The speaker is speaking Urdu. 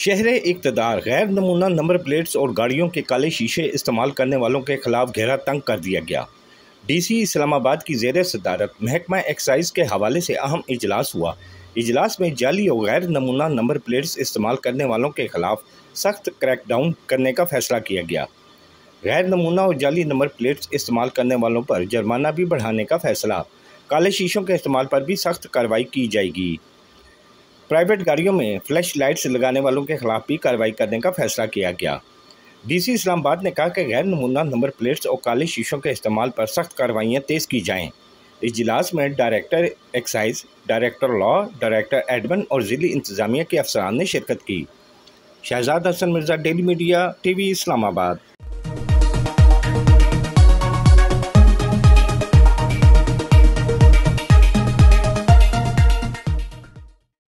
شہر اقتدار غیر نمونہ نمبر پلیٹس اور گاڑیوں کے کالے شیشے استعمال کرنے والوں کے خلاف گہرا تنگ کر دیا گیا۔ ڈی سی اسلام آباد کی زیر صدارت محکمہ ایکسائز کے حوالے سے اہم اجلاس ہوا۔ اجلاس میں جعلی اور غیر نمونہ نمبر پلیٹس استعمال کرنے والوں کے خلاف سخت کریک ڈاؤن کرنے کا فیصلہ کیا گیا۔ غیر نمونہ اور جعلی نمبر پلیٹس استعمال کرنے والوں پر جرمانہ بھی بڑھانے کا فیصلہ۔ کالے شیشوں کے استعمال پر بھی سخت کارروائی کی جائے گی۔ پرائیویٹ گاڑیوں میں فلیش لائٹس لگانے والوں کے خلاف بھی کارروائی کرنے کا فیصلہ کیا گیا۔ ڈی سی اسلام آباد نے کہا کہ غیر نمونہ نمبر پلیٹس اور کالے شیشوں کے استعمال پر سخت کارروائیاں تیز کی جائیں۔ اجلاس میں director excise, director law, director admin اور ضلعی انتظامیہ کے افسران نے شرکت کی۔ Shahzad Hasan Mirza, daily media TV, اسلام آباد۔